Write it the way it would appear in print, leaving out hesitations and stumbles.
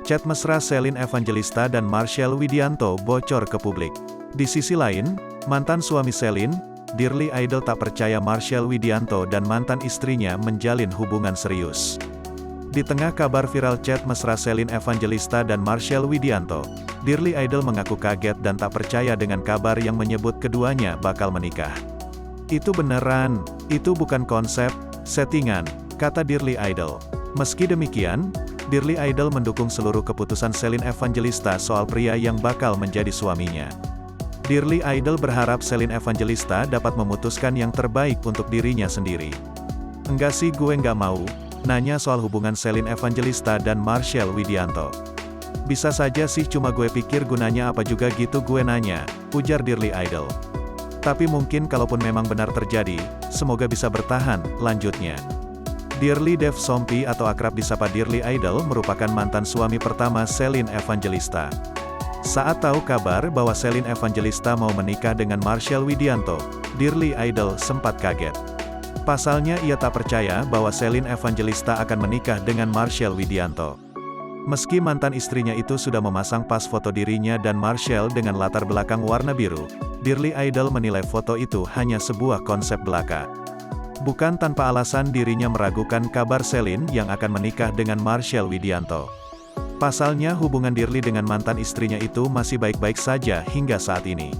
Chat mesra Shelin Evangelista dan Marshell Widianto bocor ke publik. Di sisi lain, mantan suami Shelin, Dearly Idol tak percaya Marshell Widianto dan mantan istrinya menjalin hubungan serius. Di tengah kabar viral chat mesra Shelin Evangelista dan Marshell Widianto, Dearly Idol mengaku kaget dan tak percaya dengan kabar yang menyebut keduanya bakal menikah. "Itu beneran, itu bukan konsep, settingan," kata Dearly Idol. Meski demikian, Dearly Idol mendukung seluruh keputusan Shelin Evangelista soal pria yang bakal menjadi suaminya. Dearly Idol berharap Shelin Evangelista dapat memutuskan yang terbaik untuk dirinya sendiri. "Enggak sih, gue nggak mau nanya soal hubungan Shelin Evangelista dan Marshell Widianto. Bisa saja sih, cuma gue pikir gunanya apa juga gitu gue nanya," ujar Dearly Idol. "Tapi mungkin kalaupun memang benar terjadi, semoga bisa bertahan," lanjutnya. Dearly Dev Sompi atau akrab disapa Dearly Idol merupakan mantan suami pertama Shelin Evangelista. Saat tahu kabar bahwa Shelin Evangelista mau menikah dengan Marshell Widianto, Dearly Idol sempat kaget. Pasalnya ia tak percaya bahwa Shelin Evangelista akan menikah dengan Marshell Widianto. Meski mantan istrinya itu sudah memasang pas foto dirinya dan Marshell dengan latar belakang warna biru, Dearly Idol menilai foto itu hanya sebuah konsep belaka. Bukan tanpa alasan dirinya meragukan kabar Shelin yang akan menikah dengan Marshell Widianto. Pasalnya hubungan Dearly dengan mantan istrinya itu masih baik-baik saja hingga saat ini.